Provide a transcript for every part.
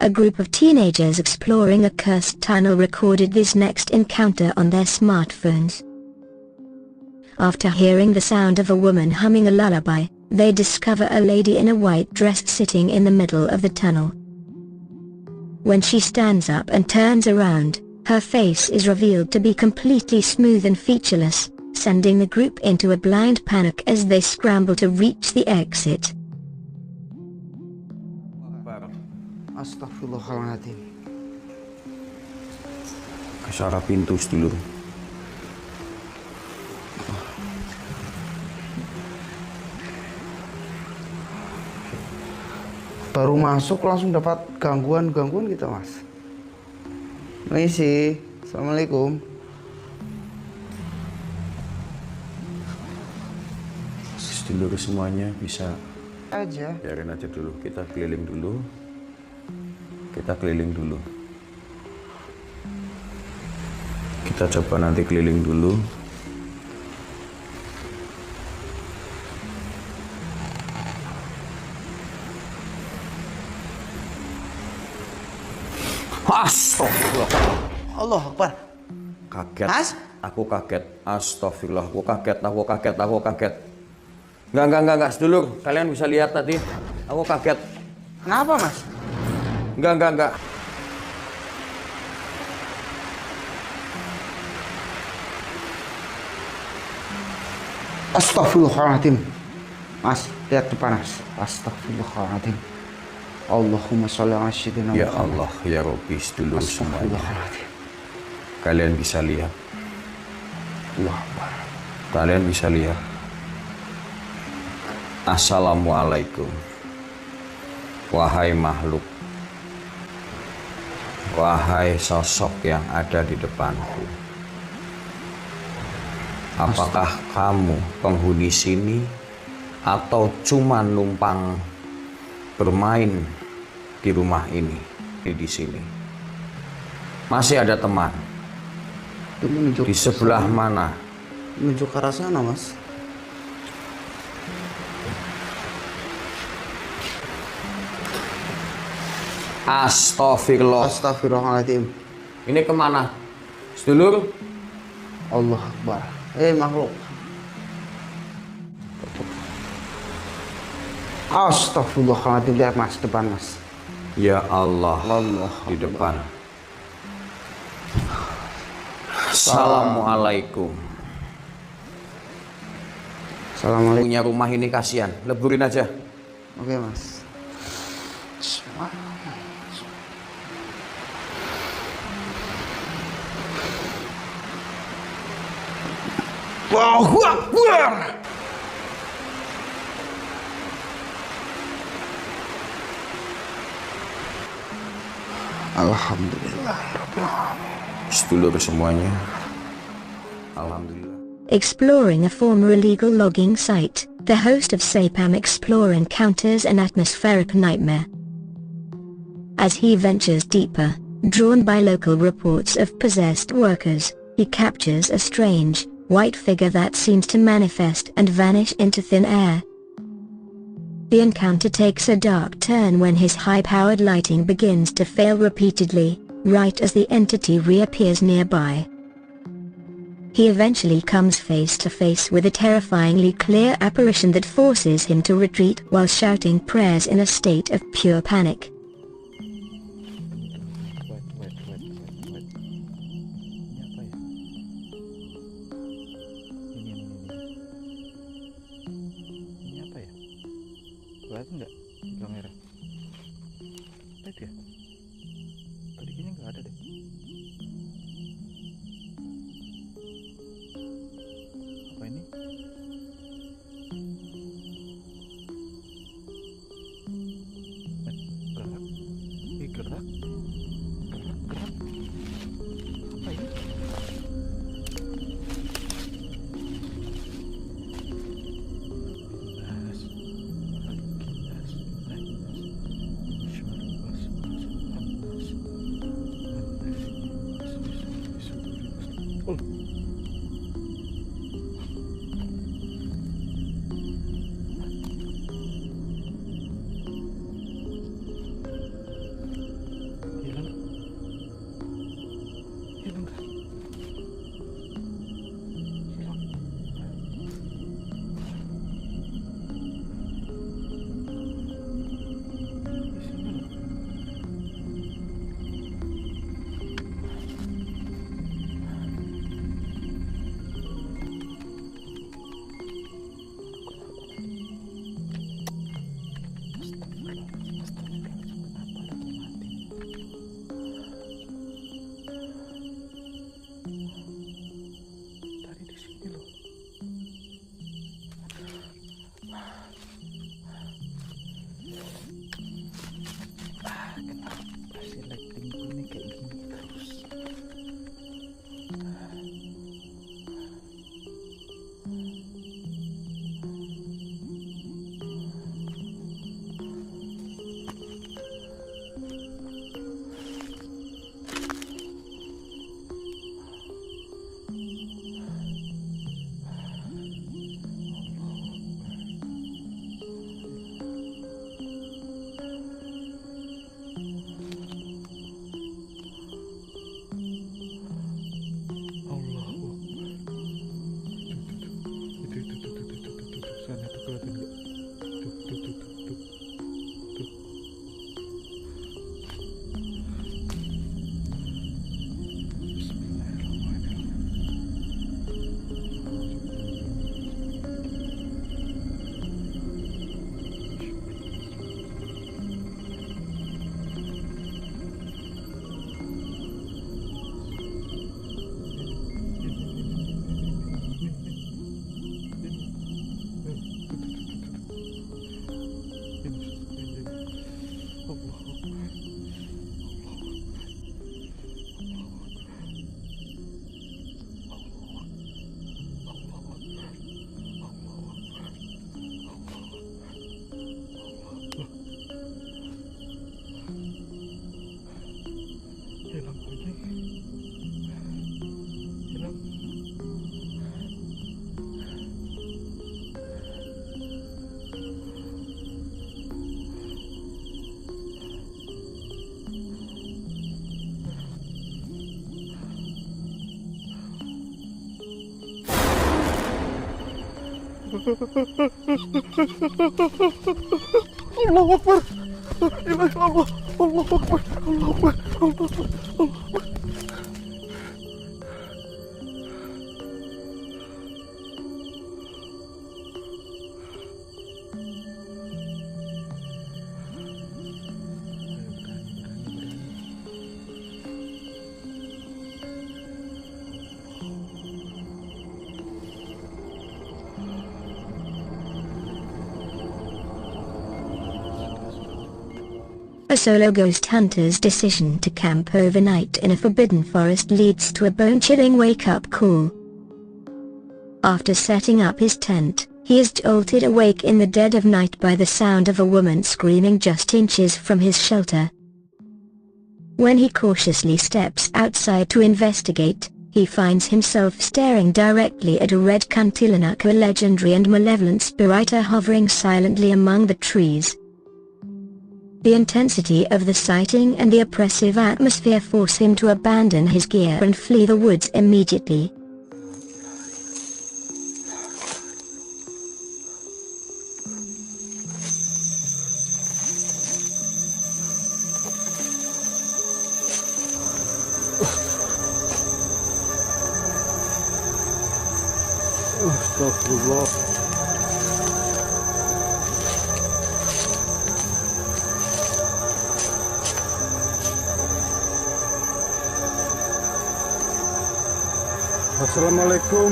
A group of teenagers exploring a cursed tunnel recorded this next encounter on their smartphones. After hearing the sound of a woman humming a lullaby, they discover a lady in a white dress sitting in the middle of the tunnel. When she stands up and turns around, her face is revealed to be completely smooth and featureless, sending the group into a blind panic as they scramble to reach the exit. Astagfirullahaladzim. Ke arah pintu sedulur. Baru masuk langsung dapat gangguan kita, Mas. Misi, assalamualaikum. Sedulur semuanya bisa Aja. biarin aja dulu, kita keliling dulu. Kita coba nanti keliling dulu. Astagfirullah. Allah Akbar. Kaget. Mas? Aku kaget. Astagfirullah. Aku kaget. Enggak, sedulur. Kalian bisa lihat tadi. Aku kaget. Kenapa, Mas? Enggak. Astagfirullahaladzim. Mas, lihat depan, Mas. Astagfirullahaladzim. Allahumma sholli ala sayyidina Ya Muhammad. Allah, ya Rabbi, sedulur semuanya. Astagfirullahaladzim. Kalian bisa lihat. Allah Akbar. Kalian bisa lihat. Assalamualaikum. Wahai makhluk. Wahai sosok yang ada di depanku. Apakah kamu penghuni sini atau cuma numpang bermain di rumah ini, di sini? Masih ada teman? Menunjuk Di sebelah mana? Menuju ke arah sana, Mas. Astagfirullah. Astagfirullahaladzim. Ini kemana? Sedulur? Allah Akbar. Makhluk. Astagfirullahaladzim. Lihat, Mas, depan, Mas. Ya Allah, Allah di depan. Assalamualaikum. Assalamualaikum. Punya rumah ini kasihan, leburin aja. Oke, Mas. Allahu Akbar. Alhamdulillah. Sedulur semuanya, alhamdulillah. Exploring a former illegal logging site, the host of Sapam Explore encounters an atmospheric nightmare. As he ventures deeper, drawn by local reports of possessed workers, he captures a strange, white figure that seems to manifest and vanish into thin air. The encounter takes a dark turn when his high-powered lighting begins to fail repeatedly, right as the entity reappears nearby. He eventually comes face to face with a terrifyingly clear apparition that forces him to retreat while shouting prayers in a state of pure panic. Kelihatan nggak di kamera? Lihat ya? Tadi kayaknya nggak ada deh. Apa ini? Gerak? Gerak? Gerak? Apa ini? Allahu Akbar. La ilaha illallah. Allahu Akbar. Allahu Akbar. Allahu Akbar. Allahu Akbar. A solo ghost hunter's decision to camp overnight in a forbidden forest leads to a bone-chilling wake-up call. After setting up his tent, he is jolted awake in the dead of night by the sound of a woman screaming just inches from his shelter. When he cautiously steps outside to investigate, he finds himself staring directly at a red kuntilanak, a legendary and malevolent spirita hovering silently among the trees. The intensity of the sighting and the oppressive atmosphere force him to abandon his gear and flee the woods immediately. Astagfirullah. Assalamualaikum.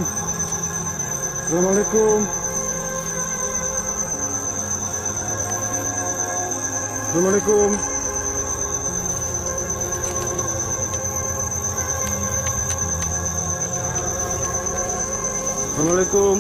Assalamualaikum. Assalamualaikum. Assalamualaikum.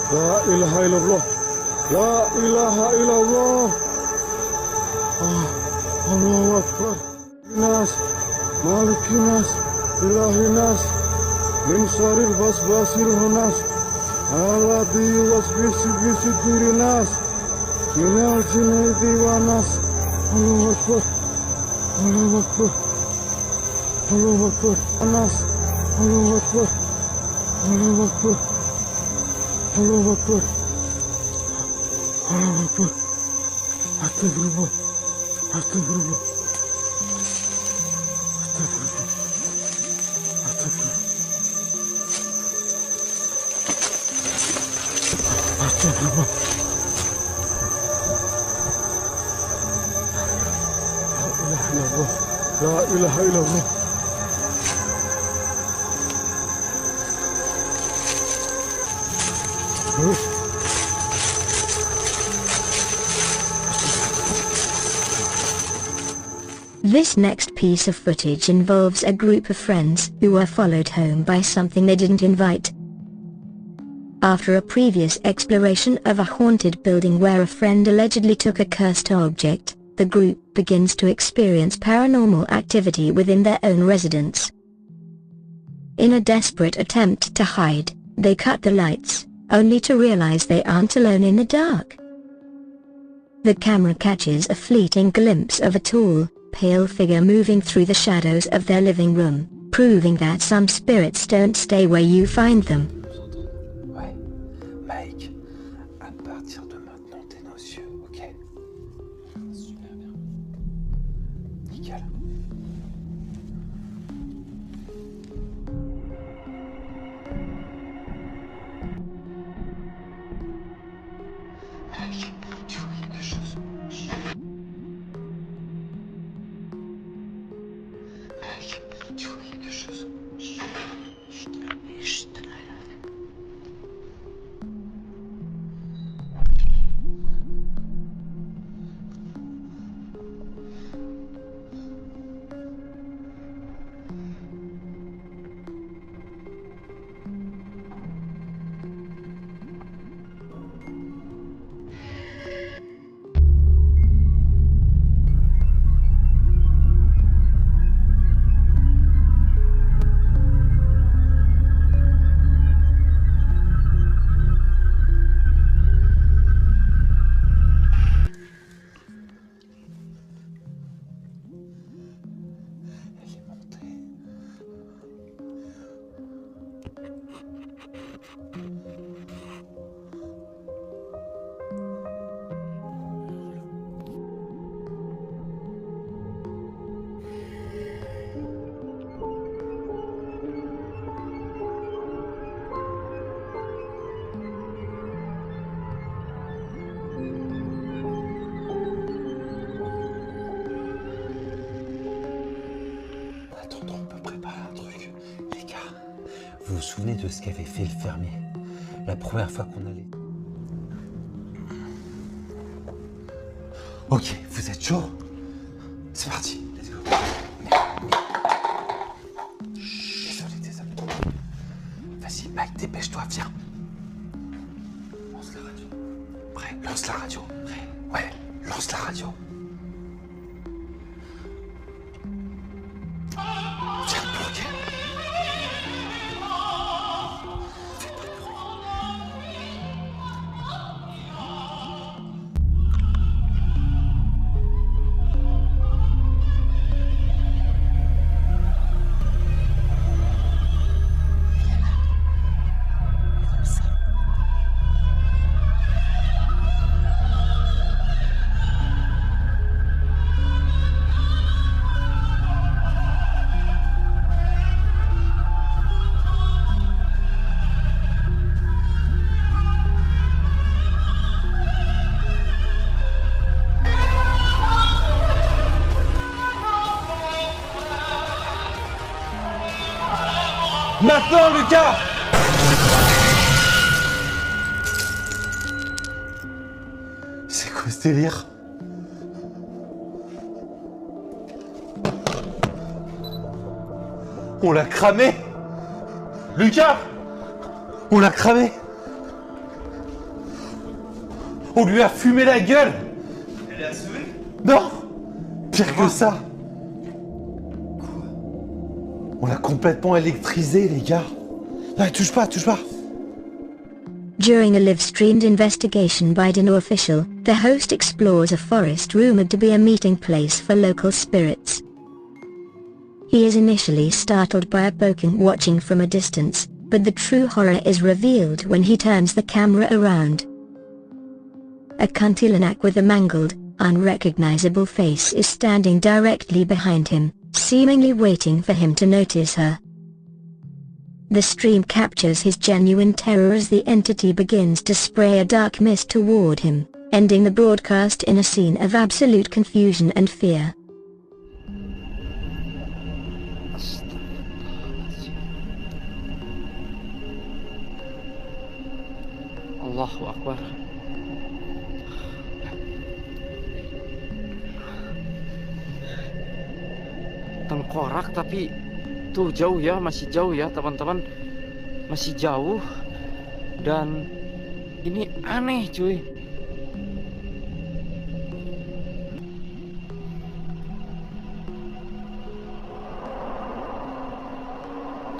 La ilaha illallah. La ilaha illallah. Allahu Akbar. Nas, Malikin nas, Ilahin nas, min syarril waswasil khannas, alladzi yuwaswisu fi sudurin nas, minal jinnati wan nas. Allahu Akbar. Allahu Akbar. Allahu Akbar. Nas. Allahu Akbar. Allahu Akbar. Allahu Akbar. Allahu Akbar. Astagfirullah. Astagfirullah. Astagfirullah. Astagfirullah. Astagfirullah. La ilaha illallah. This next piece of footage involves a group of friends who were followed home by something they didn't invite. After a previous exploration of a haunted building where a friend allegedly took a cursed object, the group begins to experience paranormal activity within their own residence. In a desperate attempt to hide, they cut the lights, only to realize they aren't alone in the dark. The camera catches a fleeting glimpse of a tall, pale figure moving through the shadows of their living room, proving that some spirits don't stay where you find them. Ouais, Mike, à partir de maintenant, t'es nos yeux, ok? Super bien. Nickel. Mike, tu vois quelque chose? Mec, tu vois quelque chose? Chut, là, là. souvenez de ce qu'avait fait le fermier la première fois qu'on allait... Ok, vous êtes chaud? C'est parti, let's go. Désolé. Vas-y, Mike, dépêche-toi, viens. Lance la radio. Prêt? Lance la radio. Prêt? Ouais, lance la radio. Viens le bloquer. Fais pas de bruit. Maintenant, Lucas! C'est quoi ce délire? On l'a cramé! Lucas! On l'a cramé! On lui a fumé la gueule! Elle est assommée? Non! Pire que ça! On l'a complètement électrisé, les gars. Non, touche pas. During a live-streamed investigation by Dino official, the host explores a forest rumored to be a meeting place for local spirits. He is initially startled by a poking watching from a distance, but the true horror is revealed when he turns the camera around. A Kuntilanak with a mangled, unrecognizable face is standing directly behind him, seemingly waiting for him to notice her. The stream captures his genuine terror as the entity begins to spray a dark mist toward him, ending the broadcast in a scene of absolute confusion and fear. Allahu Akbar. Tengkorak tapi tuh jauh ya, masih jauh ya teman-teman, masih jauh dan ini aneh cuy.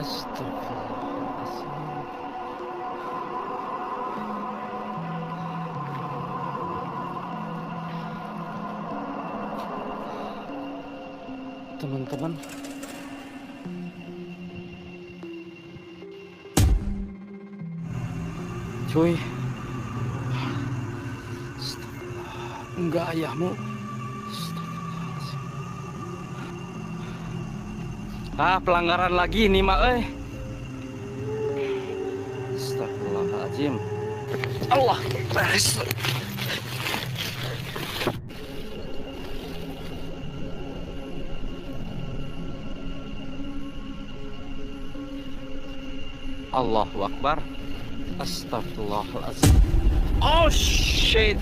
Astagfirullahaladzim. Teman-teman, cuy, enggak ayahmu. Pelanggaran lagi nih mak, Astagfirullahaladzim. Allah baris. Allahu Akbar. Astagfirullahaladzim. Oh shit.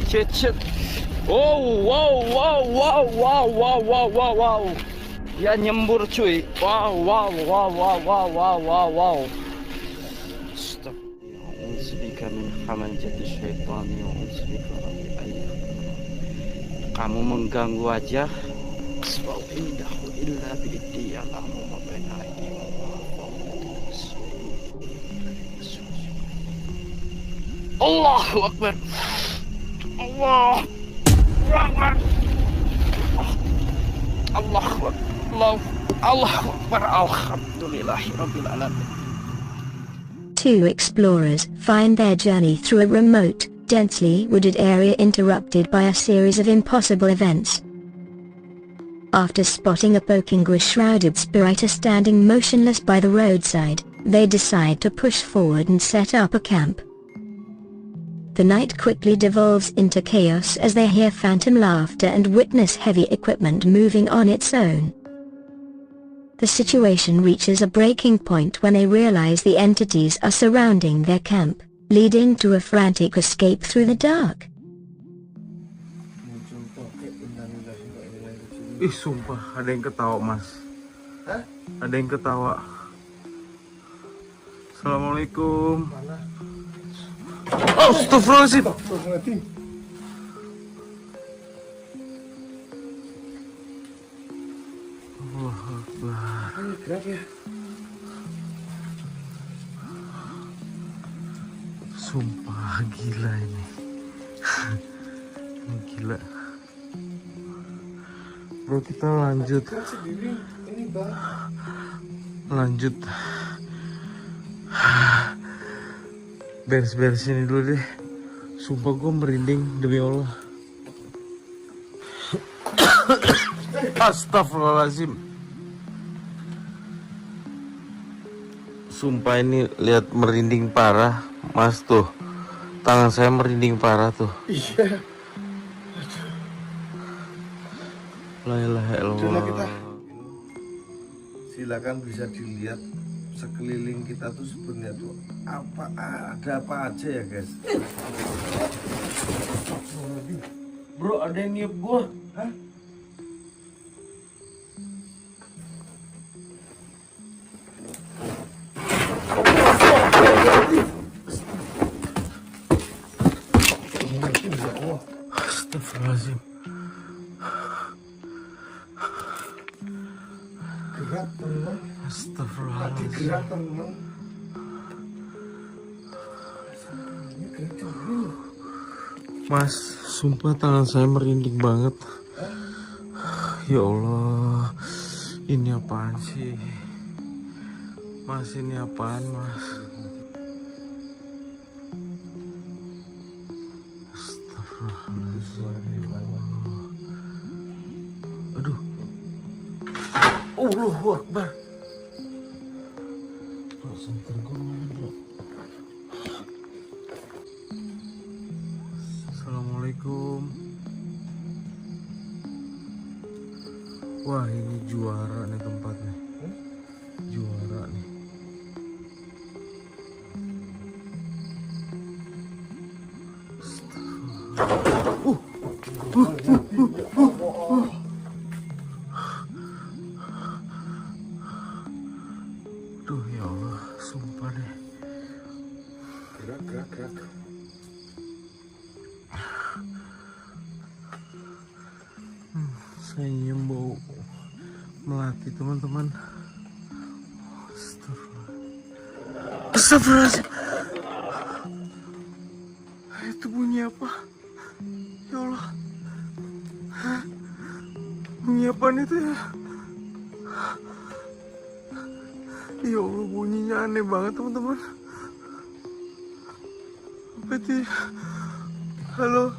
Wow. Dia nyembur cuy. Wow. Astagfirullahaladzim min hamajati syaitani wa unsbika rabbi ayyah. Kamu mengganggu aja. Asbab indahu illa bi'iddi ya'lamu ma baina aydihim. Allahu Akbar. Allahu Akbar. Allahu Akbar. Alhamdulillahirabbil alamin. Two explorers find their journey through a remote, densely wooded area interrupted by a series of impossible events. After spotting a Pokingwa-shrouded spirit standing motionless by the roadside, they decide to push forward and set up a camp. The night quickly devolves into chaos as they hear phantom laughter and witness heavy equipment moving on its own. The situation reaches a breaking point when they realize the entities are surrounding their camp, leading to a frantic escape through the dark. Ih, sumpah ada yang ketawa, Mas. Hah? Ada yang ketawa. Assalamualaikum. Mana? Astagfirullahaladzim. Allah Akbar. Gerak ya. Sumpah gila ini. Ini gila. Bro, kita lanjut. Lanjut. Beres-beres ini dulu deh. Sumpah gue merinding demi Allah. Astagfirullahaladzim. Sumpah ini lihat merinding parah, Mas tuh. Tangan saya merinding parah tuh. Iya. La ilaha illallah. Silakan bisa dilihat sekeliling kita tuh sebenarnya tuh ada apa aja ya guys. Bro, ada yang niup gua. Hah? Astagfirullahaladzim. Gerak teman. Astagfirullahaladzim. Gerak teman. Mas, sumpah tangan saya merinding banget. Ya Allah, ini apaan sih? Mas, ini apaan, Mas? Astagfirullahaladzim. Aduh. Allahu Akbar. Center gue mana, bro? Assalamualaikum. Wah, ini juara nih tempatnya. Juara nih. Duh, ya Allah, sumpah deh. Gerak. Saya nyium bau melati, teman-teman. Astagfirullahaladzim. Itu bunyi apa? Ya Allah. Bunyi apaan itu ya? Ya Allah, bunyinya aneh banget, teman-teman. Apa itu? Halo.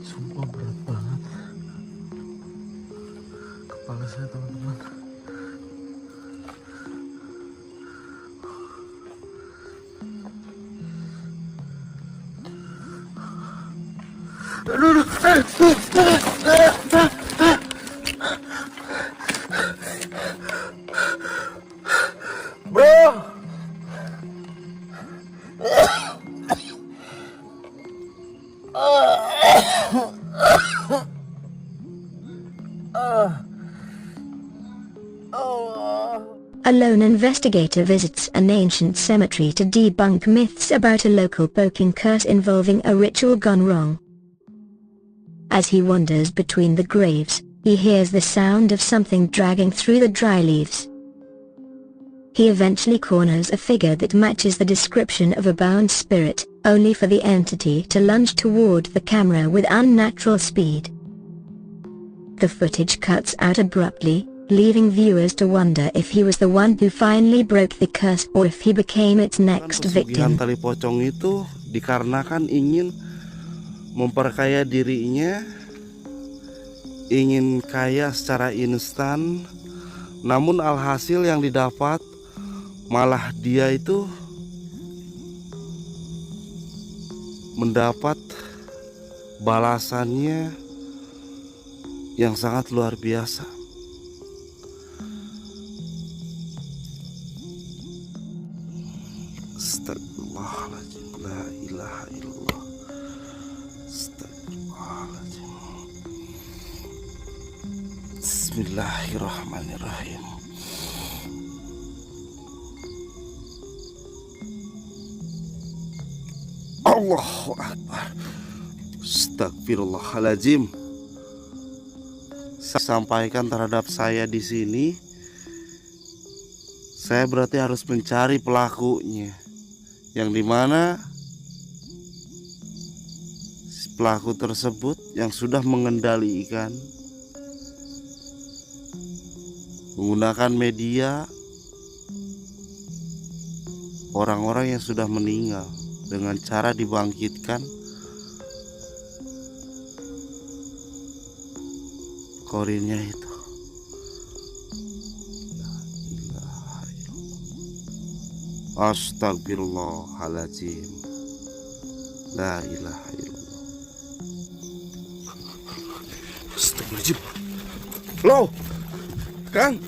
Sumpah berat banget kepala saya, teman-teman. Aduh. Bro. A lone investigator visits an ancient cemetery to debunk myths about a local poking curse involving a ritual gone wrong. As he wanders between the graves, he hears the sound of something dragging through the dry leaves. He eventually corners a figure that matches the description of a bound spirit, only for the entity to lunge toward the camera with unnatural speed. The footage cuts out abruptly, leaving viewers to wonder if he was the one who finally broke the curse or if he became its next victim. Tali pocong itu dikarenakan ingin memperkaya dirinya, ingin kaya secara instan, namun alhasil yang didapat malah dia itu mendapat balasannya yang sangat luar biasa. Astagfirullahaladzim, la ilaha illallah. Astagfirullahaladzim. Bismillahirrahmanirrahim. Allahu Akbar. Astagfirullahaladzim. Saya sampaikan terhadap saya di sini, saya berarti harus mencari pelakunya, yang dimana si pelaku tersebut yang sudah mengendalikan menggunakan media orang-orang yang sudah meninggal dengan cara dibangkitkan korinnya itu. Astagfirullahaladzim, la ilaha illallah. Astagfirullahaladzim. Lo Kang,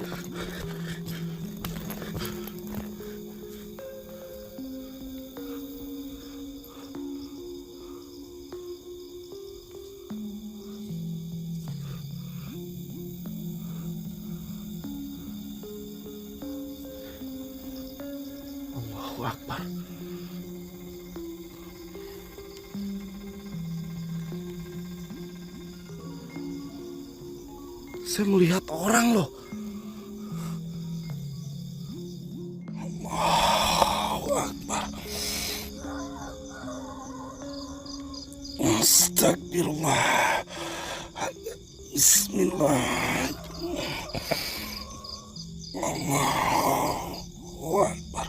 Allahu Akbar. Saya melihat orang loh. Allahu Akbar. Astagfirullah. Bismillah. Allahu Akbar.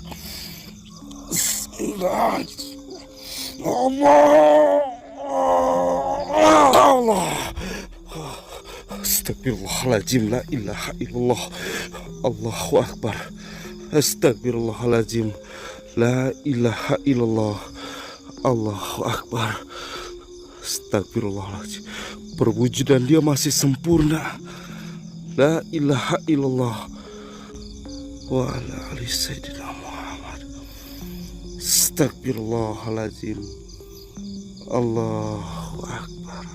Bismillah. Allah. Astagfirullahaladzim, la ilaha illallah. Allahu Akbar. Astagfirullahaladzim, la ilaha illallah. Allahu Akbar. Astagfirullahaladzim. Perwujudan dia masih sempurna. La ilaha illallah. Wa ala ali sayyidina Muhammad. Astagfirullahaladzim. Allahu Akbar.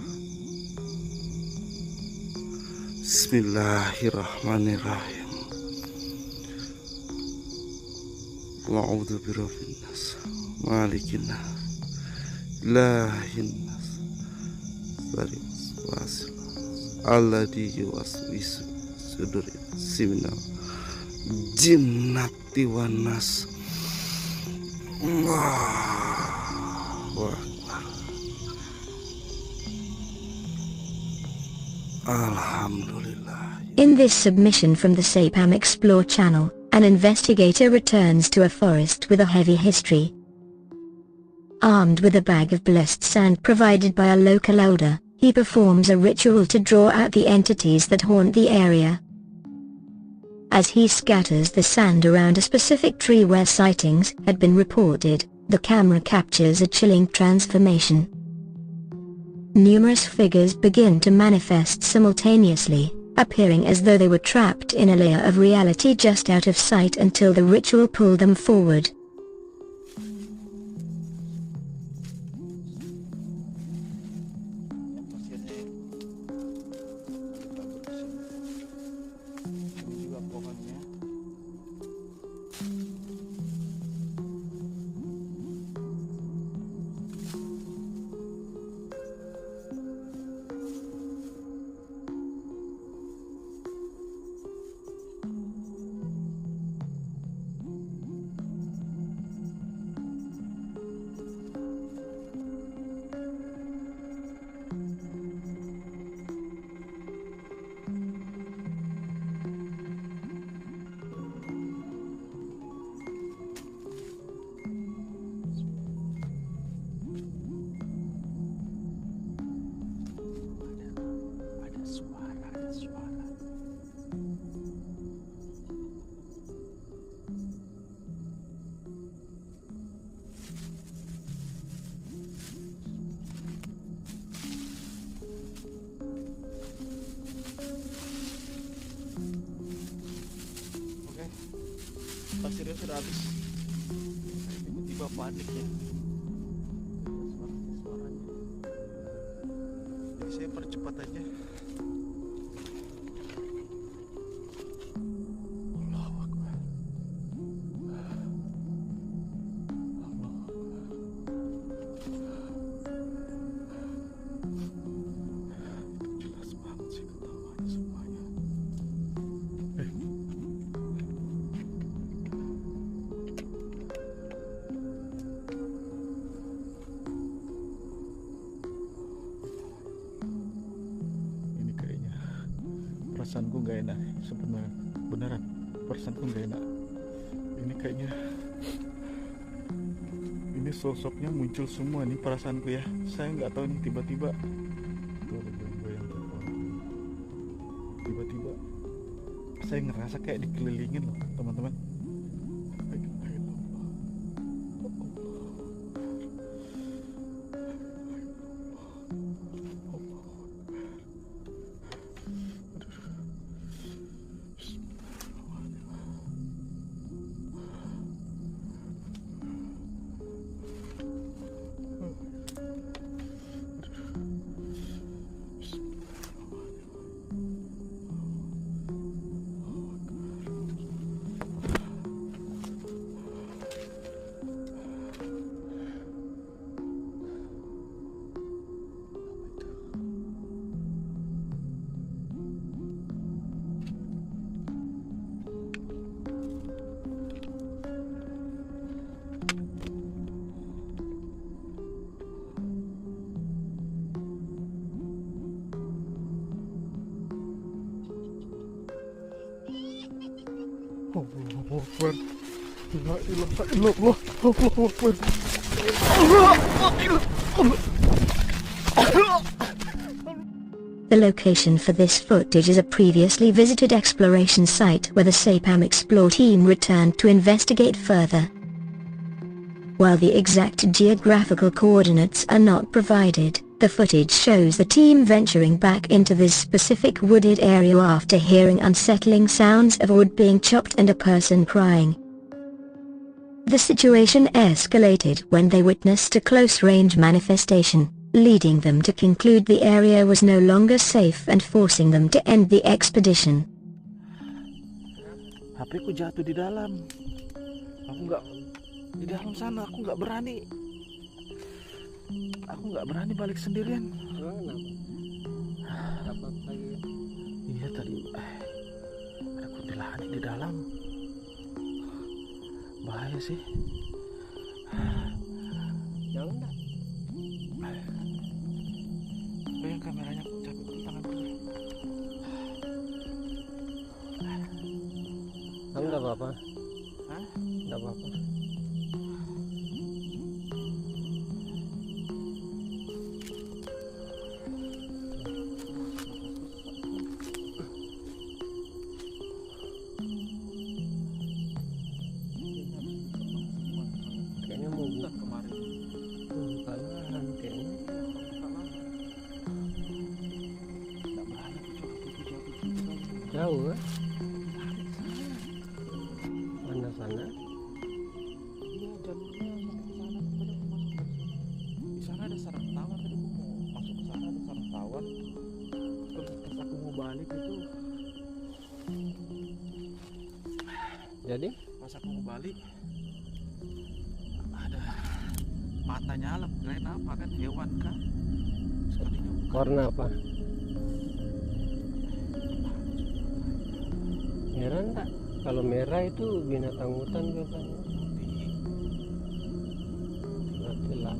Bismillahirrahmanirrahim. A'udzu birabbin nas, malikin nas, ilahin nas, wasil alladzi yuwaswisu sudur simna jinnati wan nas. Allahu Akbar. Alhamdulillah. In this submission from the Sapam Explore channel, an investigator returns to a forest with a heavy history. Armed with a bag of blessed sand provided by a local elder, he performs a ritual to draw out the entities that haunt the area. As he scatters the sand around a specific tree where sightings had been reported, the camera captures a chilling transformation. Numerous figures begin to manifest simultaneously, appearing as though they were trapped in a layer of reality just out of sight until the ritual pulled them forward. pasirnya sudah habis. Tiba-tiba panik ya. Suaranya. Jadi saya percepat aja. Allahu Akbar. Allahu Akbar. Jelas banget sih ketawanya semuanya. Ini kayaknya perasaanku nggak enak sebenarnya, beneran perasaanku nggak enak. Ini kayaknya ini sosoknya muncul semua nih perasaanku ya. Saya nggak tahu nih tiba-tiba tuh goyang-goyang tuh. Tiba-tiba saya ngerasa kayak dikelilingin loh teman-teman. Allahu Akbar. La ilaha illallah. Allahu Akbar. The location for this footage is a previously visited exploration site where the SAPAM Explore team returned to investigate further. While the exact geographical coordinates are not provided, the footage shows the team venturing back into this specific wooded area after hearing unsettling sounds of wood being chopped and a person crying. The situation escalated when they witnessed a close-range manifestation, leading them to conclude the area was no longer safe and forcing them to end the expedition. HP ku jatuh di dalam. Aku nggak di dalam sana. Aku nggak berani. Aku nggak berani balik sendirian. Iya tadi ada kuntilanak di dalam. Bahaya sih. Jauh nggak? Yang kameranya capek di tangan gue. Kamu nggak apa-apa? Hah? Nggak apa-apa. Kayaknya mau Kemarin. kalahan kayaknya. Jauh kan? Mana sana? Iya jalurnya sampai ke sana. Di sana ada sarang tawon tadi aku mau masuk ke sana ada sarang tawon. Terus pas aku mau balik itu. Jadi? Pas aku mau balik ada mata nyala, kirain apa kan hewan kan? Sekalinya bukan. Warna apa? Merah enggak? Kalau merah itu binatang hutan biasanya. Berarti lah.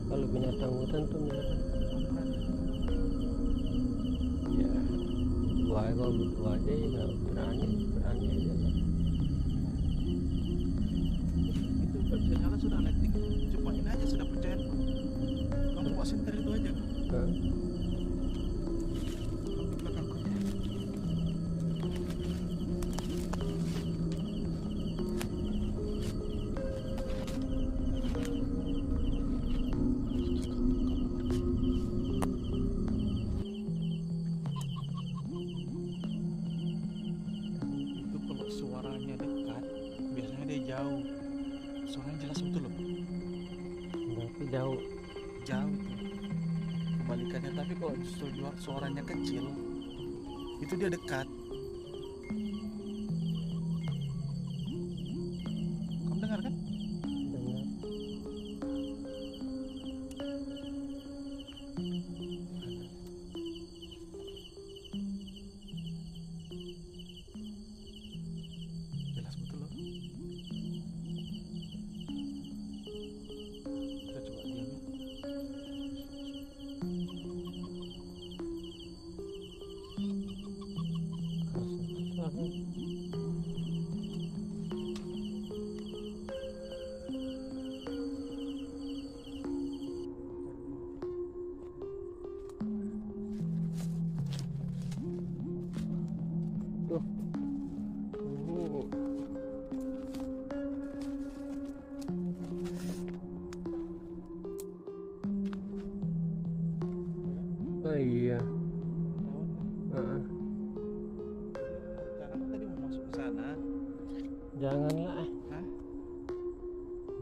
Kalau binatang hutan tuh merah. Ya, buaya kalau butuh aja ya nggak berani aja lah. Itu nggak bisa nyala sudah lighting. Cuma ini aja sudah percaya. Kamu bawa senter itu aja. Hah? Di belakangku. Itu kalau suaranya dekat, biasanya dia jauh. Suaranya jelas betul loh. Tapi jauh. Jauh tuh. Kebalikannya, tapi kalau suaranya kecil, itu dia dekat. Kamu dengar kan? Dengar. Jelas betul loh. Kita coba diam ya. Tuh. Oh iya. Heeh. Jangan tadi mau masuk ke sana. Janganlah. Hah?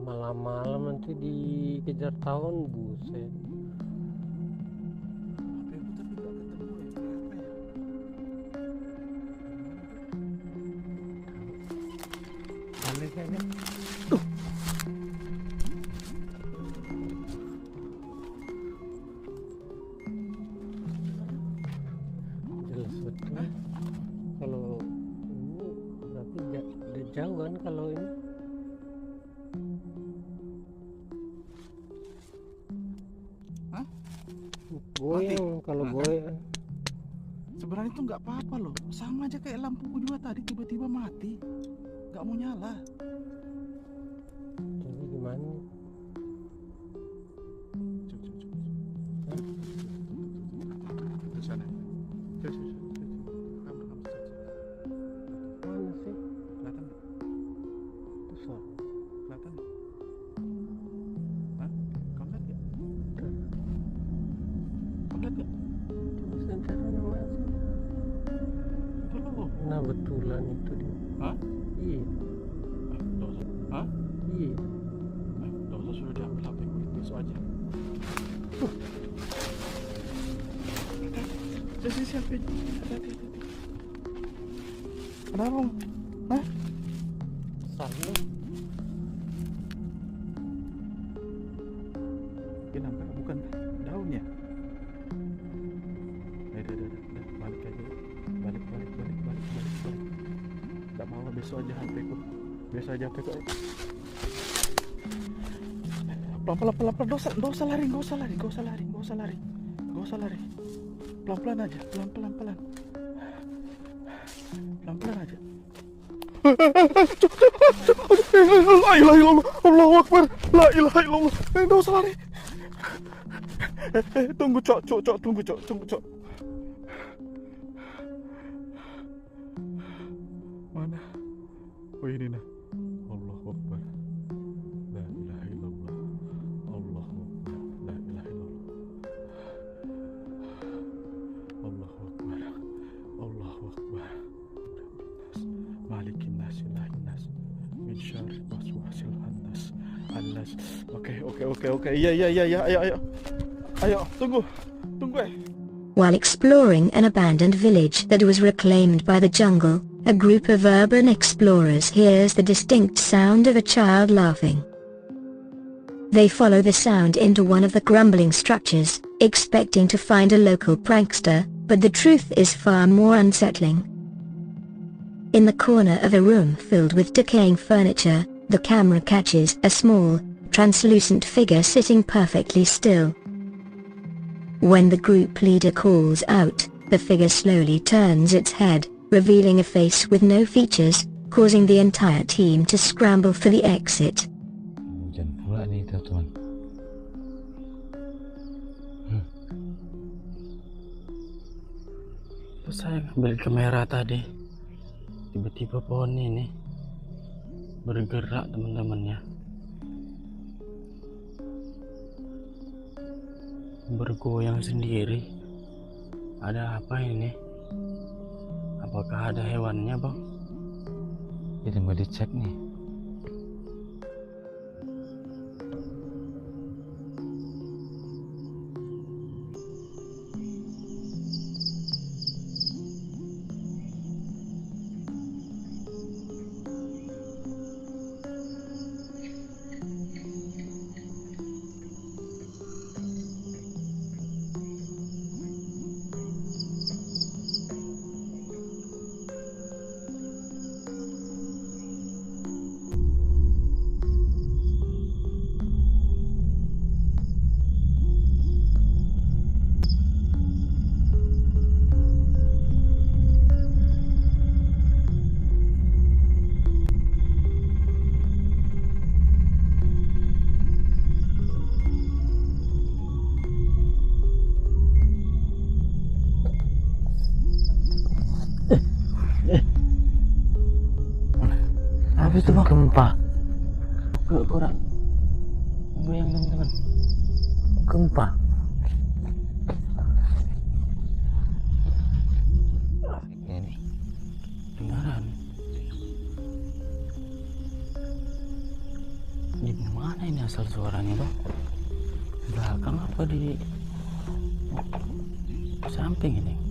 Malam-malam nanti dikejar tahun, buset. HP aku tapi nggak ketemu ya. Kenapa ya? Balik aja. Jelas betul. Kalau ini berarti udah jauh kan kalau ini. Hah? Goyang kalau Mati. goyang. Sebenarnya itu nggak apa-apa loh. Sama aja kayak lampuku juga tadi tiba-tiba mati. Nggak mau nyala. Jadi gimana? Ke sana. Kamu. Mana sih? Kelihatan nggak? Itu suara. Kelihatan nggak? Hah? Kamu lihat nggak? Kamu lihat nggak? Coba sebentar mana sih? Itu loh. Nah betulan itu dia. Hah? Iya. Dosa. Hah? Iya. Dosa sudah diambil HP ku. Besok aja. Siapa? Hati-hati. Kenapa? Hah? Salah. Ini nampak bukan daunnya. Udah, balik aja. Balik. Gak mau, besok aja HP ku. Pelan-pelan. Gak usah lari. Pelan-pelan aja. Pelan-pelan aja. La ilaha illallah, Allahu Akbar. La ilaha illallah. Nggak usah lari. Tunggu, Cok. Tunggu, Cok. Mana? Oh, ini nah. Allahu Akbar. La ilaha illallah. Allahu Akbar. La ilaha illallah. Allahu Akbar. Allahu Akbar. Malikin nas, ilahin nas. Min syarri waswasil khannas. Alas. Oke. Iya. Ayo, tunggu. While exploring an abandoned village that was reclaimed by the jungle, a group of urban explorers hears the distinct sound of a child laughing. They follow the sound into one of the crumbling structures, expecting to find a local prankster, but the truth is far more unsettling. In the corner of a room filled with decaying furniture, the camera catches a small, translucent figure sitting perfectly still. When the group leader calls out, the figure slowly turns its head, revealing a face with no features, causing the entire team to scramble for the exit. Hujan pula nih teman-teman. Terus saya ngambil kamera tadi, tiba-tiba pohon ini bergerak teman-temannya, bergoyang sendiri. Ada apa ini? Apakah ada hewannya, Bang? Kita mau dicek nih. Apa itu bang? Gempa. Kurang. Bayang teman-teman. Gempa. Ini beneran. Di mana ini asal suaranya bang? Belakang apa di samping ini?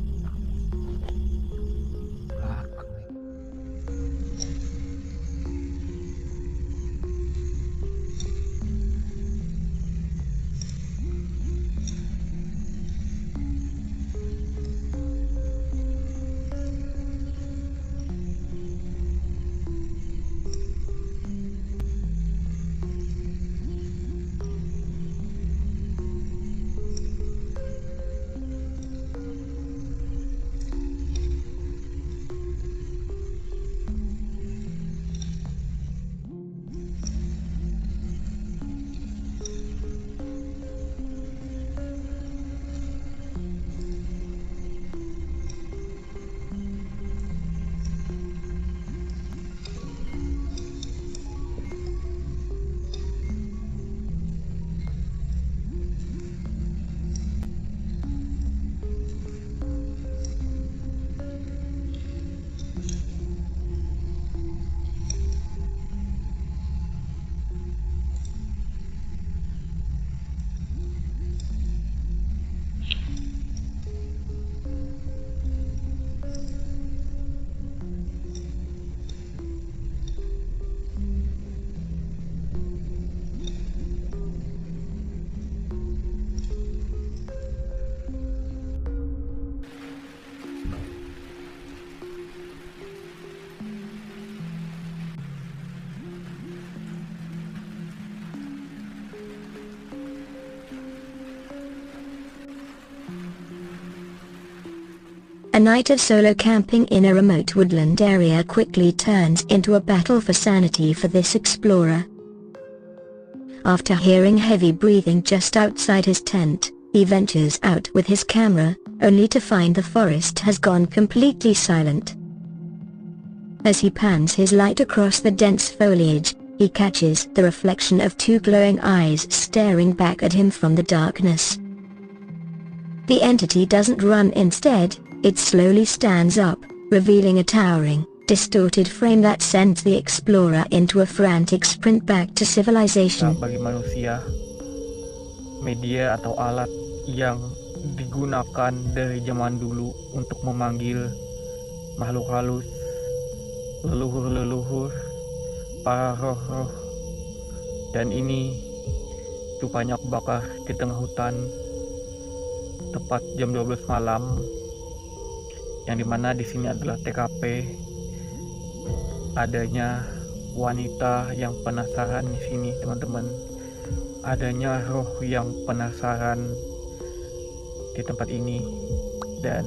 A night of solo camping in a remote woodland area quickly turns into a battle for sanity for this explorer. After hearing heavy breathing just outside his tent, he ventures out with his camera, only to find the forest has gone completely silent. As he pans his light across the dense foliage, he catches the reflection of two glowing eyes staring back at him from the darkness. The entity doesn't run instead, it slowly stands up, revealing a towering, distorted frame that sends the explorer into a frantic sprint back to civilization. Bagi manusia, media atau alat yang digunakan dari zaman dulu untuk memanggil makhluk halus, leluhur-leluhur, para roh-roh, dan ini rupanya kebakar di tengah hutan tepat jam 12 malam, yang dimana di sini adalah TKP. Adanya wanita yang penasaran di sini, teman-teman. Adanya roh yang penasaran di tempat ini, dan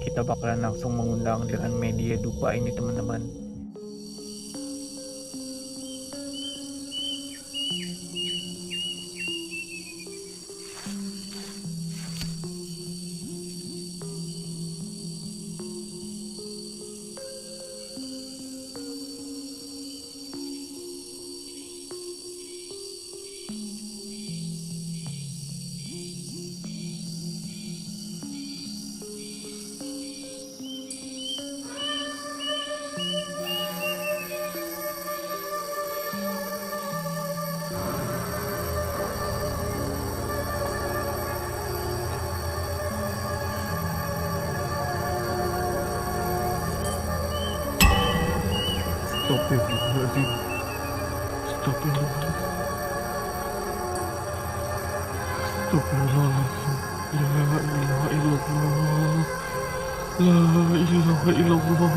kita bakalan langsung mengundang dengan media dupa ini, teman-teman. Astagfirullahaladzim. Astagfirullahaladzim. Astagfirullahaladzim. La ilaha illallah. La ilaha illallah.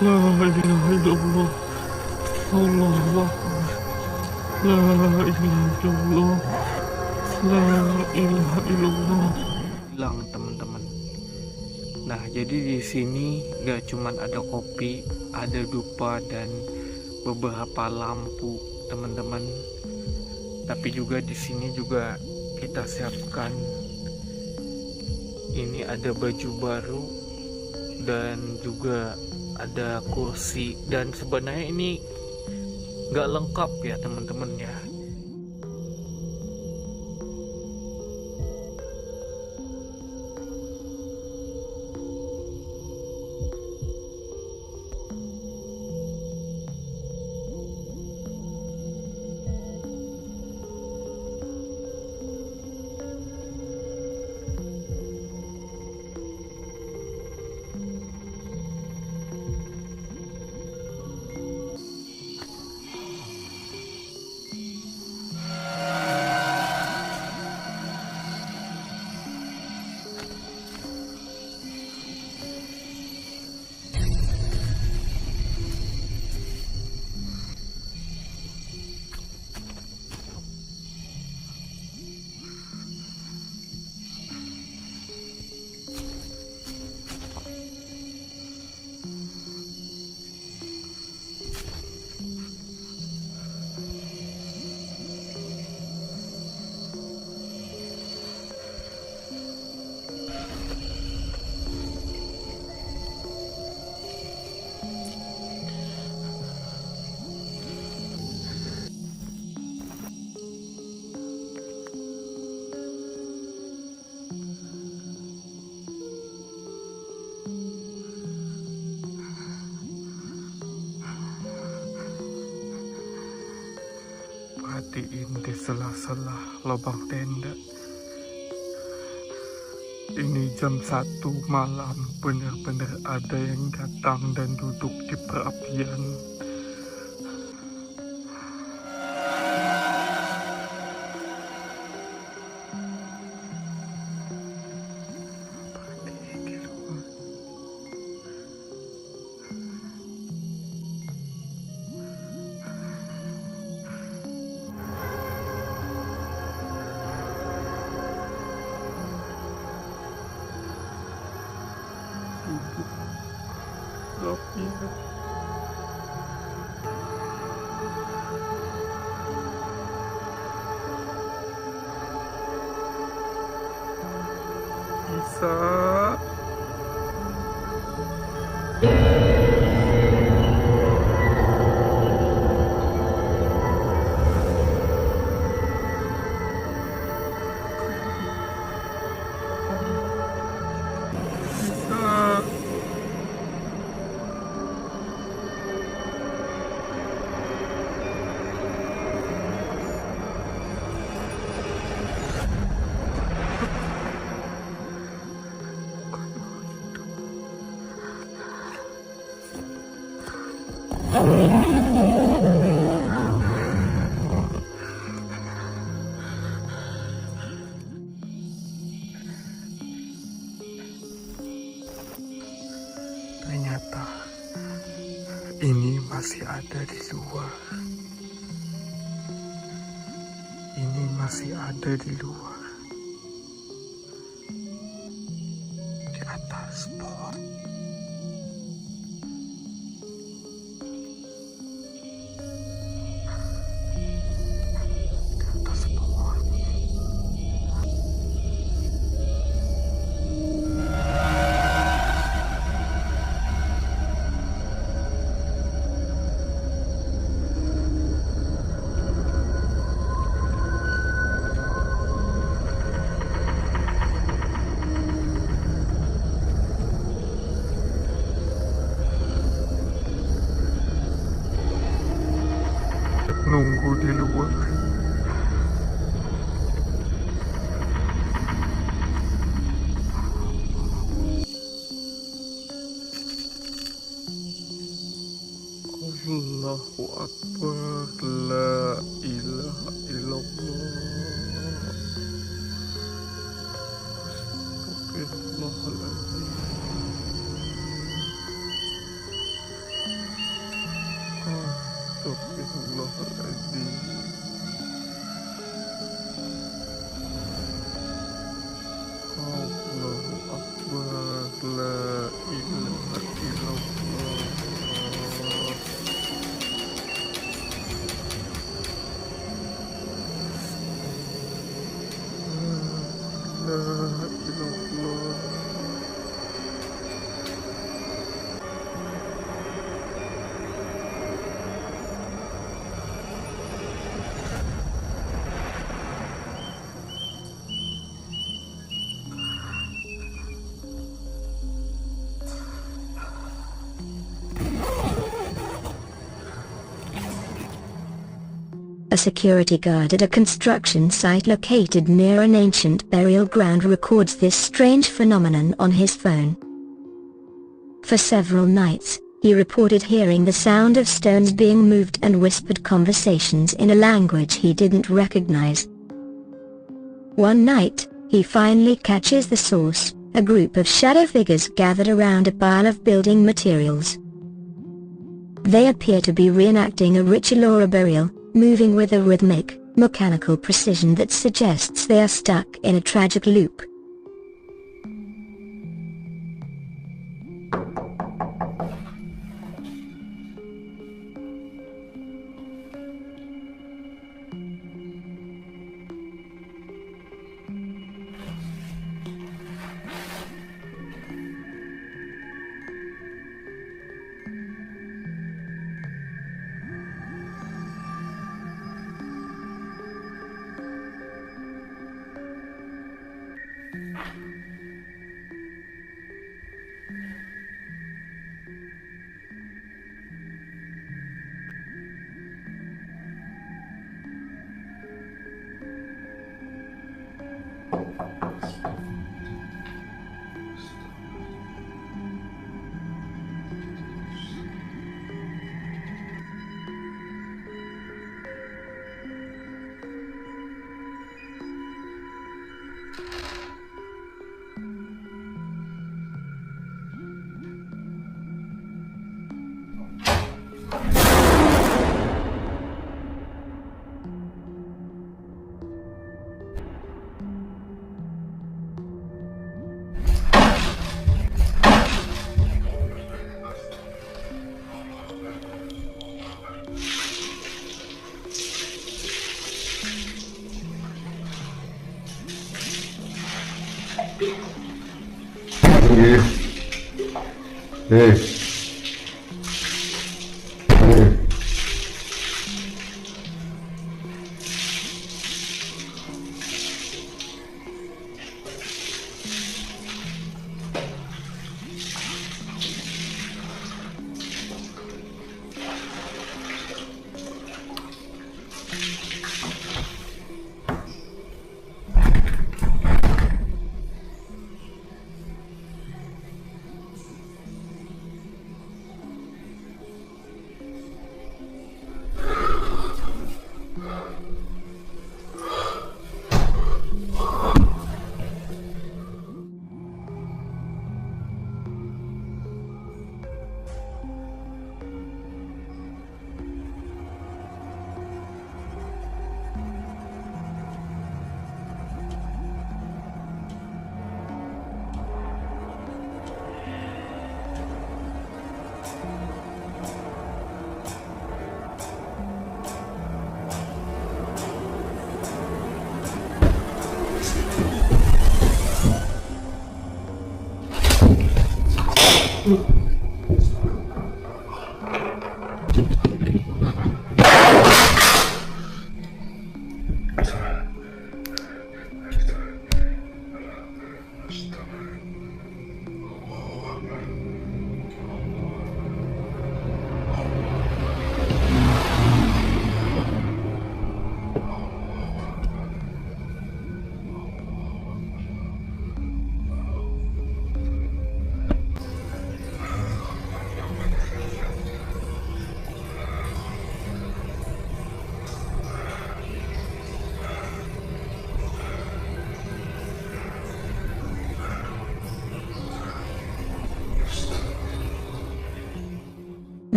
La ilaha illallah. Allahu Akbar. La ilaha illallah. La ilaha illallah. Hilang, teman-teman. Nah, jadi di sini gak cuman ada kopi, ada dupa dan beberapa lampu, teman-teman. Tapi juga di sini juga kita siapkan. Ini ada baju baru dan juga ada kursi, dan sebenarnya ini nggak lengkap ya teman-teman ya. Perhatiin di sela-sela lubang tenda. Ini jam 1 malam, benar-benar ada yang datang dan duduk di perapian. Bisa. Ternyata ini masih ada di luar. Ini masih ada di luar. Di atas pohon. Di atas pohon. Nunggu di luar. Allahu Akbar, la ilaha illallah. Astagfirullahaladzim. Astagfirullahaladzim. Allahu Akbar, la ilaha illallah. security guard at a construction site located near an ancient burial ground records this strange phenomenon on his phone. For several nights, he reported hearing the sound of stones being moved and whispered conversations in a language he didn't recognize. One night, he finally catches the source, a group of shadow figures gathered around a pile of building materials. They appear to be reenacting a ritual or a burial, moving with a rhythmic, mechanical precision that suggests they are stuck in a tragic loop.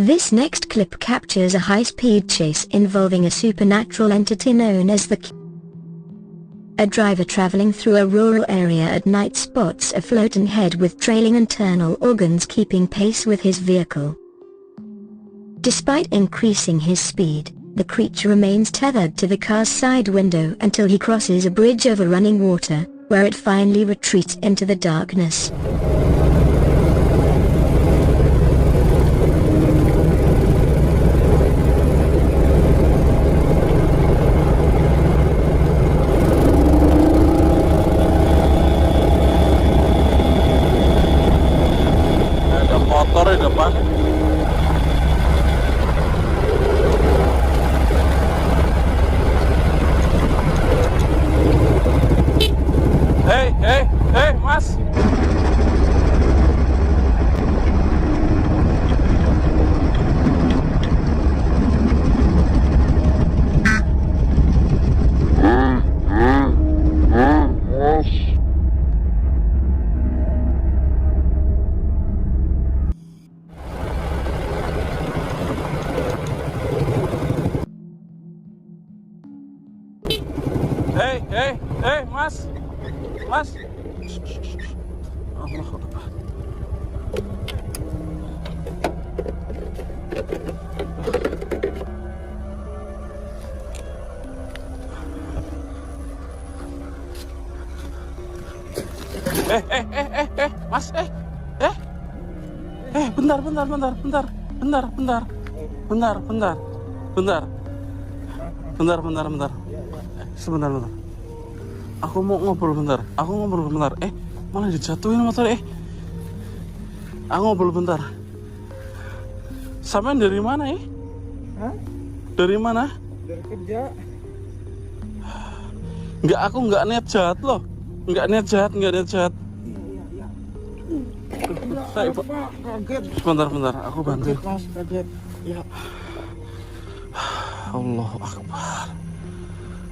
This next clip captures a high-speed chase involving a supernatural entity known as the A driver traveling through a rural area at night spots a floating head with trailing internal organs keeping pace with his vehicle. Despite increasing his speed, the creature remains tethered to the car's side window until he crosses a bridge over running water, where it finally retreats into the darkness. Mas. Allah Akbar. Mas, bentar. Sebentar. Aku mau ngobrol bentar. Malah dijatuhin motor. Aku ngobrol bentar. Sampean dari mana Hah? Dari mana? Dari kerja. Enggak, aku enggak niat jahat loh. Enggak niat jahat. Iya. Saya, Pak, kaget. Sebentar, aku bantu. Mas, kaget. Ya. Allahu Akbar.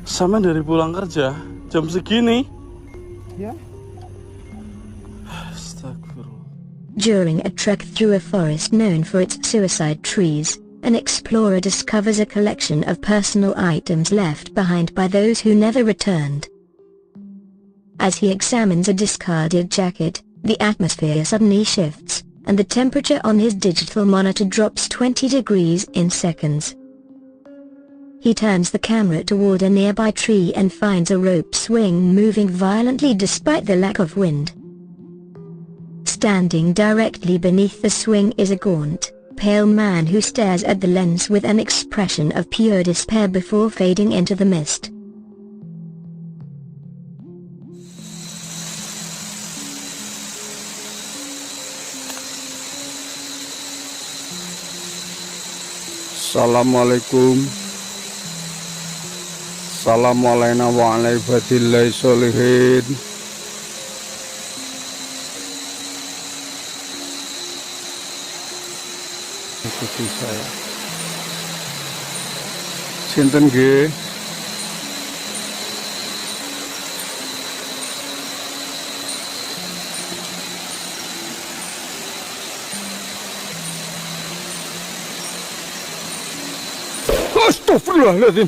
Sama dari pulang kerja jam segini. Ya. Astagfirullah. During a trek through a forest known for its suicide trees, an explorer discovers a collection of personal items left behind by those who never returned. As he examines a discarded jacket, the atmosphere suddenly shifts, and the temperature on his digital monitor drops 20 degrees in seconds. He turns the camera toward a nearby tree and finds a rope swing moving violently despite the lack of wind. Standing directly beneath the swing is a gaunt, pale man who stares at the lens with an expression of pure despair before fading into the mist. Assalamualaikum. Assalamualaikum warahmatullahi wabarakatuh. Ikuti saya. Sinten nggih? Astagfirullahaladzim.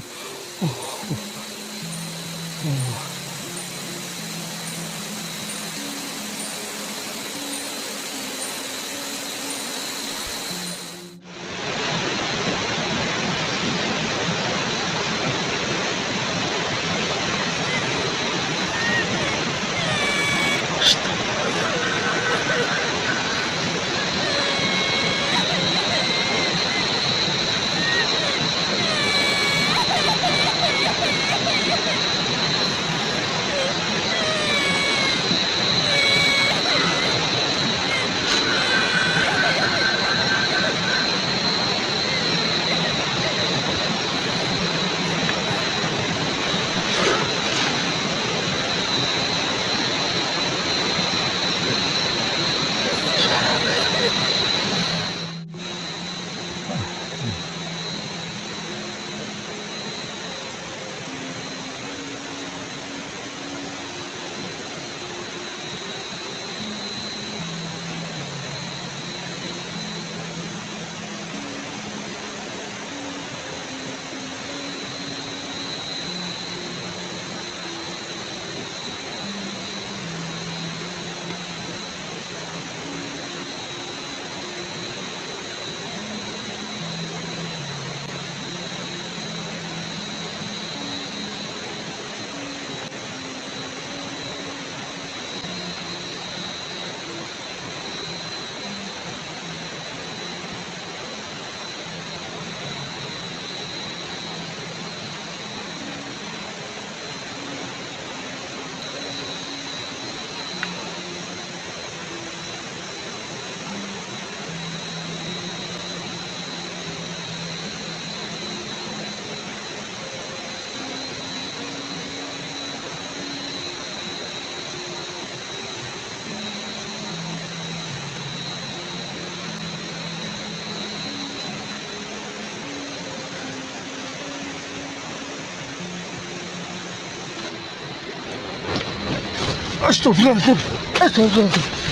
Astagfirullahaladzim. Astagfirullahaladzim.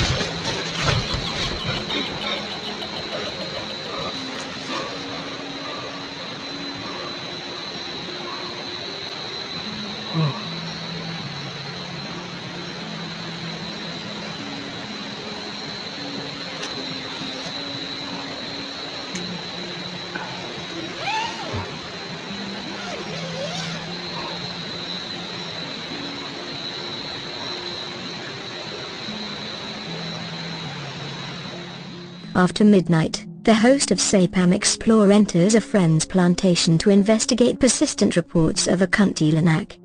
After midnight, the host of Sapam Explore enters a friend's plantation to investigate persistent reports of a Kuntilanak.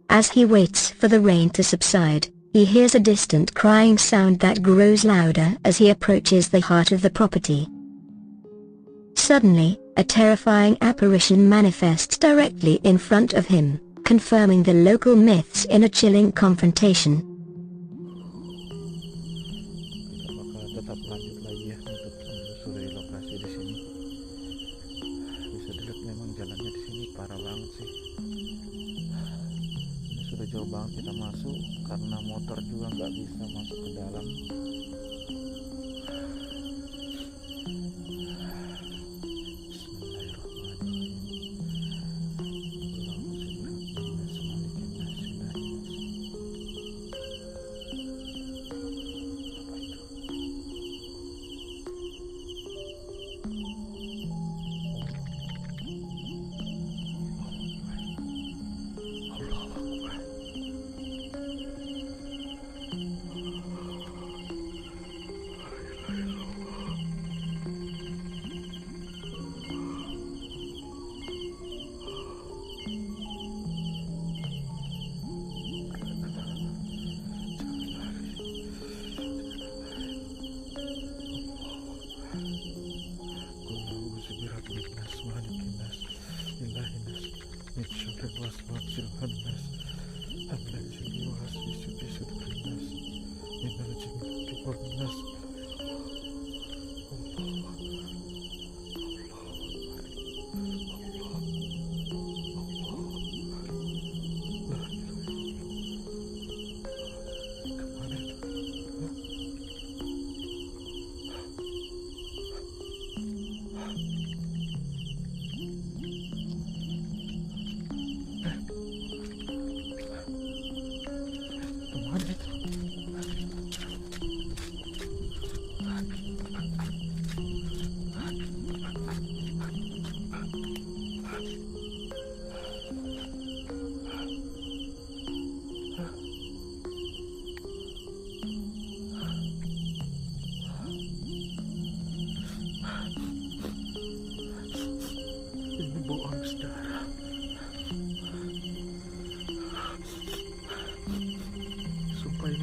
As he waits for the rain to subside, he hears a distant crying sound that grows louder as he approaches the heart of the property. Suddenly, a terrifying apparition manifests directly in front of him, confirming the local myths in a chilling confrontation. Kita bakal tetap lanjut lagi ya untuk menelusuri lokasi di sini. Bisa dilihat memang jalannya di sini parah banget sih. Ini sudah jauh banget kita masuk karena motor juga nggak bisa masuk ke dalam.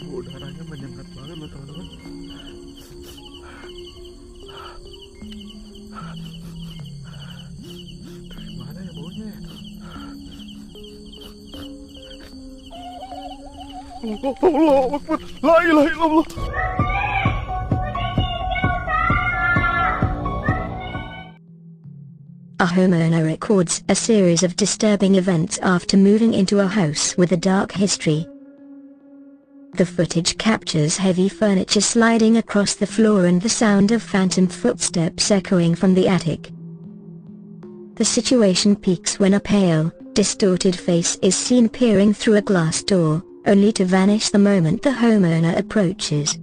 Udaranya menyengat banget loh teman-teman. Dari mana ya baunya ya? Allah Akbar, la ilaha illallah. A homeowner records a series of disturbing events after moving into a house with a dark history. The footage captures heavy furniture sliding across the floor and the sound of phantom footsteps echoing from the attic. The situation peaks when a pale, distorted face is seen peering through a glass door, only to vanish the moment the homeowner approaches.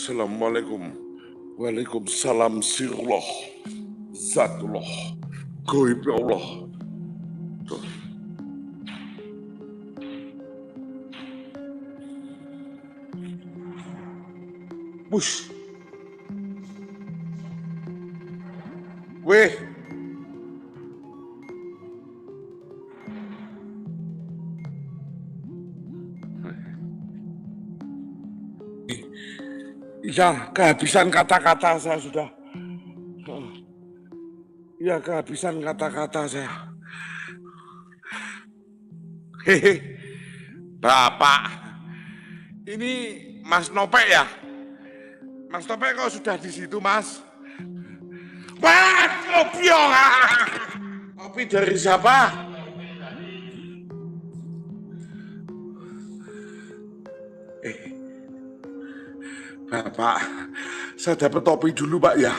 Assalamualaikum. Waalaikumsalam sirullah. Zatullah. Goib ya Allah. Bush. Weh. Ya, kehabisan kata-kata saya sudah. Ya, kehabisan kata-kata saya. Hehe, Bapak, ini Mas Nopek ya? Mas Nopek kok sudah di situ, Mas? Wah, kopi kopi dari siapa? Bapak, saya dapat topi dulu Pak ya.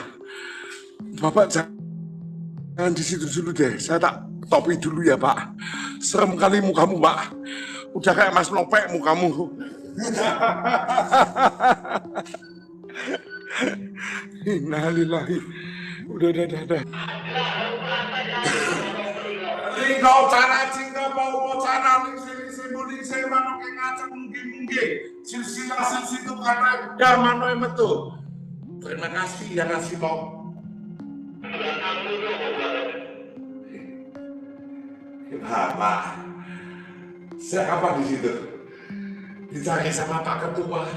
Bapak jangan di situ dulu deh. Saya tak topi dulu ya Pak. Serem kali mukamu Pak. Udah kayak Mas Nopek mukamu. Innalillahi. Udah. Ringko cara cinta bau cara ningsi manuk yang ngacak mungkin silsilah itu karena darmano yang metu. Terima kasih ya ngasih mau. Bapak, siapa di situ? Dicari sama Pak Ketua,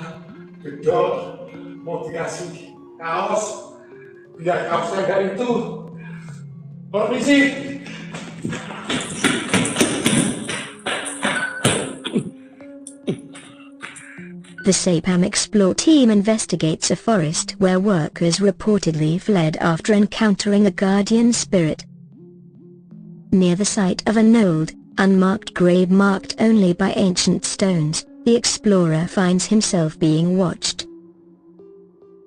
gedor, mau dikasih kaos, biar kaosnya gak itu. Permisi. The Sapam Explore team investigates a forest where workers reportedly fled after encountering a guardian spirit. Near the site of an old, unmarked grave marked only by ancient stones, the explorer finds himself being watched.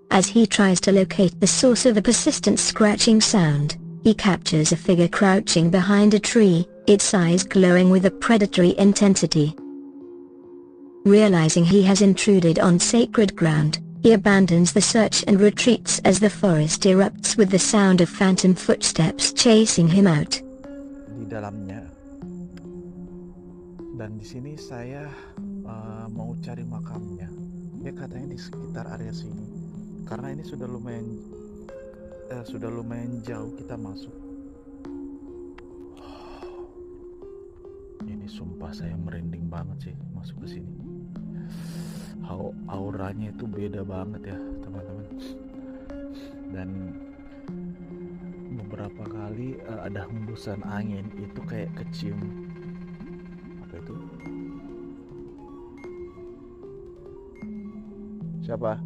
As he tries to locate the source of the persistent scratching sound, he captures a figure crouching behind a tree, its eyes glowing with a predatory intensity. Realizing he has intruded on sacred ground, he abandons the search and retreats as the forest erupts with the sound of phantom footsteps chasing him out. Di dalamnya. Dan di sini saya mau cari makamnya. Dia katanya di sekitar area sini. Karena ini sudah lumayan jauh kita masuk. Ini sumpah saya merinding banget sih masuk ke sini. Auranya itu beda banget ya teman-teman. Dan beberapa kali ada hembusan angin itu kayak kecium apa itu? Siapa?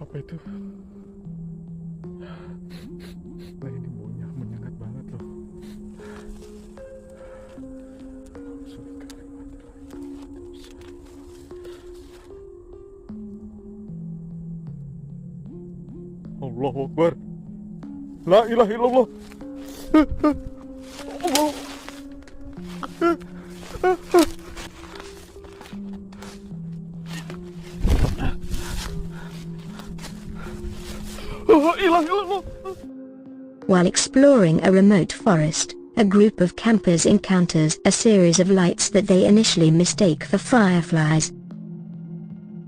Apa itu? Nah ini baunya menyengat banget loh. Allahu Akbar. La ilaha illallah. Allah. While exploring a remote forest, a group of campers encounters a series of lights that they initially mistake for fireflies.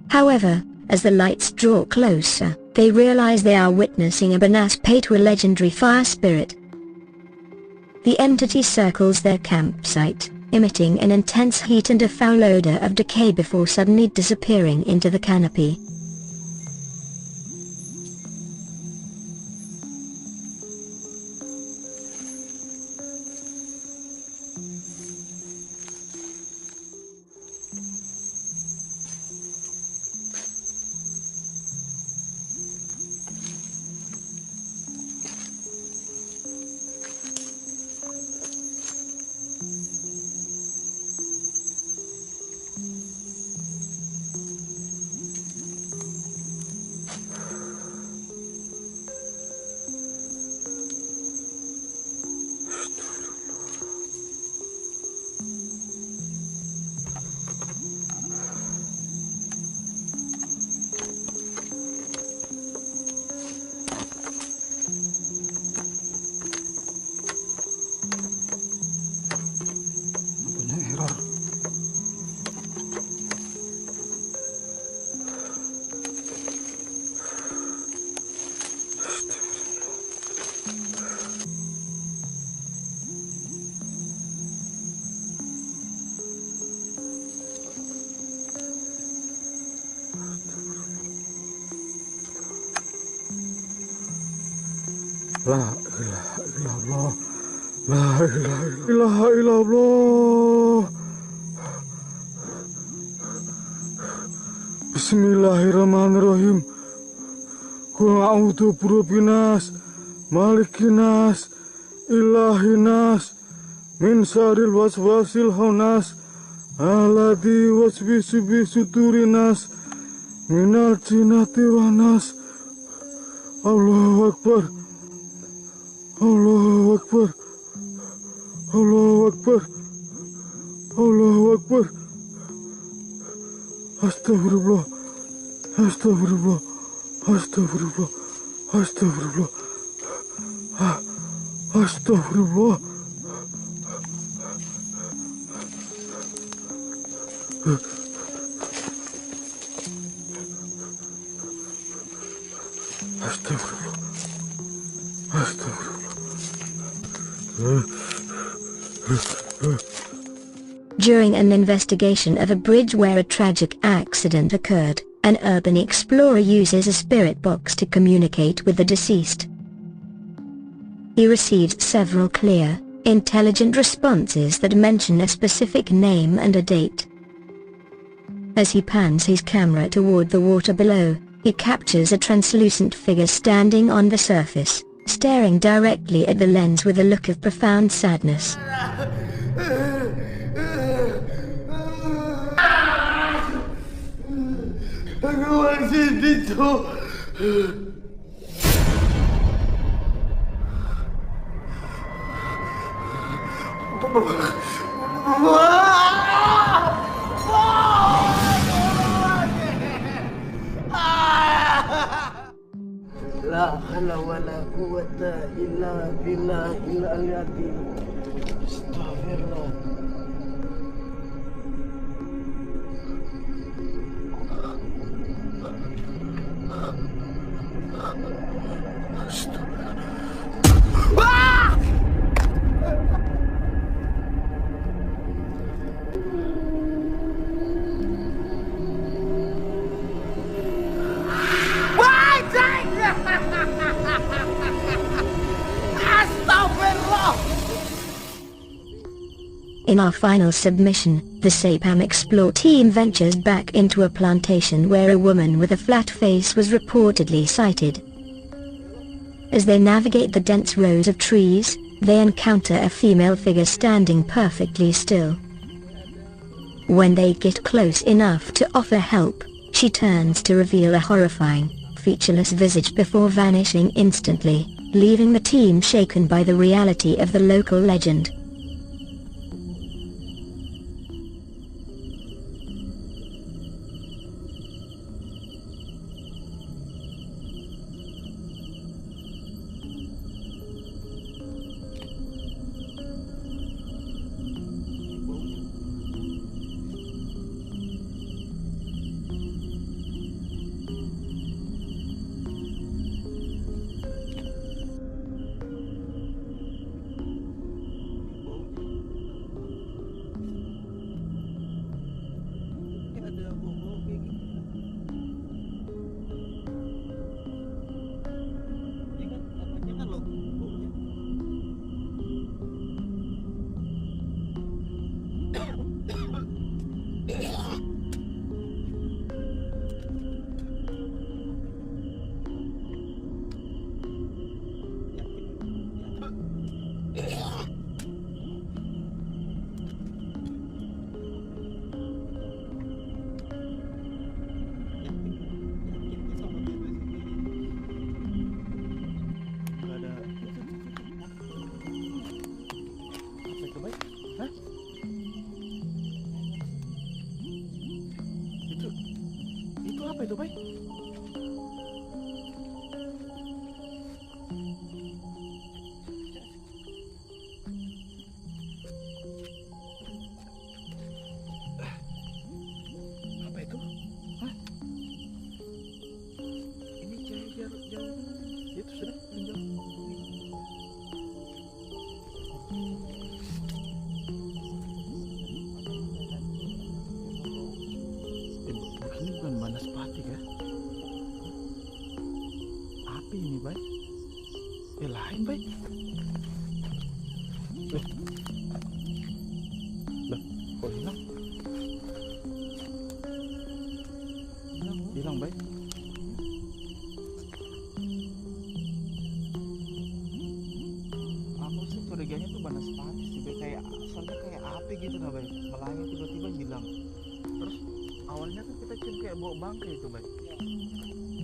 However, as the lights draw closer, they realize they are witnessing a Banaspe to a legendary fire spirit. The entity circles their campsite, emitting an intense heat and a foul odor of decay before suddenly disappearing into the canopy. La ilaha illallah. La ilaha illallah. Bismillahirrahmanirrahim. Qul a'udzu birabbinas, malikinas, ilahinas, min syarril waswasil khannas, alladzi waswisu fi sudurinas, minal jinnati wan nas. Allahu akbar. Allahu akbar. Allahu akbar. Allahu akbar. Astagfirullah. Astagfirullah. Astagfirullah. Astagfirullah. Astagfirullah. Astagfirullah. Astagfirullah. During an investigation of a bridge where a tragic accident occurred, an urban explorer uses a spirit box to communicate with the deceased. He receives several clear, intelligent responses that mention a specific name and a date. As he pans his camera toward the water below, he captures a translucent figure standing on the surface, staring directly at the lens with a look of profound sadness. Aku masih itu. La haula wala quwwata illa billahil azim. Astagfirullah. In our final submission, the Sapam Explore team ventures back into a plantation where a woman with a flat face was reportedly sighted. As they navigate the dense rows of trees, they encounter a female figure standing perfectly still. When they get close enough to offer help, she turns to reveal a horrifying, featureless visage before vanishing instantly, leaving the team shaken by the reality of the local legend. Apa itu, Bay? Apa itu? Hah? Ini jauh. Itu sudah jauh. Ini bukan Banaspati kan? Api ini, Bay. lain bay. Lah, kok hilang? Hilang bay. Aku sih curiganya tuh Banaspati sih bay, kayak soalnya kayak api gitu nah bay, melangi tiba-tiba hilang. Terus awalnya kan kita cium kayak bau bangkai itu bay,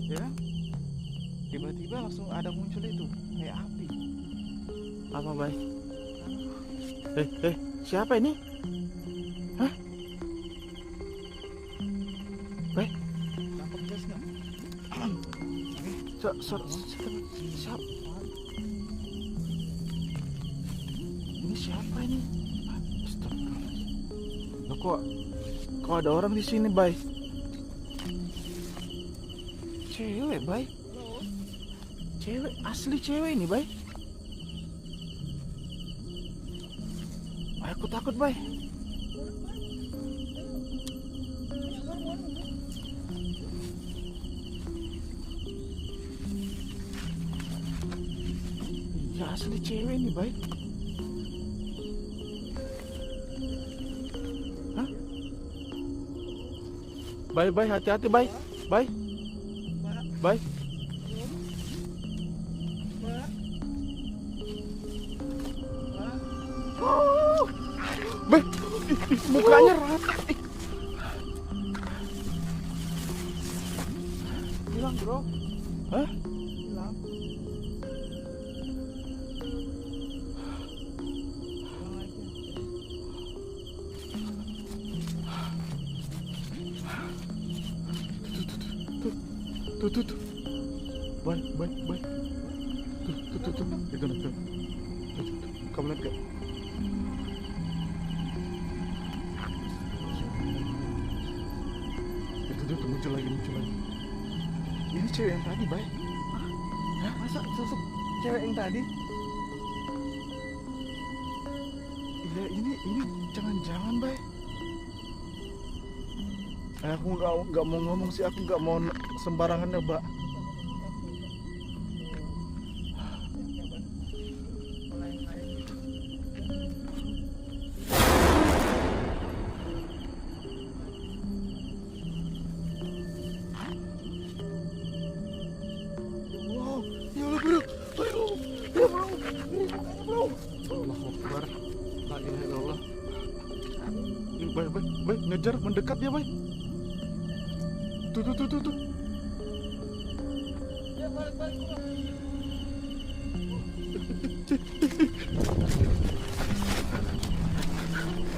ya kan? Tiba-tiba langsung ada muncul itu kayak api. Apa bay? Siapa ini? Hah? Bay? Tangkap gas nggak? Siapa? Ini siapa ini? Astagfirullahaladzim. Loh, kok ada orang di sini bay? Cewek bay? Cewek, asli cewek ini bay. Aku takut bay. Ya asli cewek ini bay. Hah? Bay, hati-hati bay. Bay. Bay, mukanya rata. Hilang bro. Hah? Hilang. Tuh. Bay. Tuh. Itu nak. Tuh. Kamu lihat gak? Itu muncul lagi. Ini cewek yang tadi, bay. Hah? Masa sosok cewek yang tadi? Iya, ini jangan-jangan, bay. Aku nggak mau ngomong sih, aku nggak mau sembarangan nebak. Bay, ngejar, mendekat dia, bay. Tuh.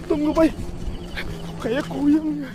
Tunggu, bay. Kayak kuyang ya.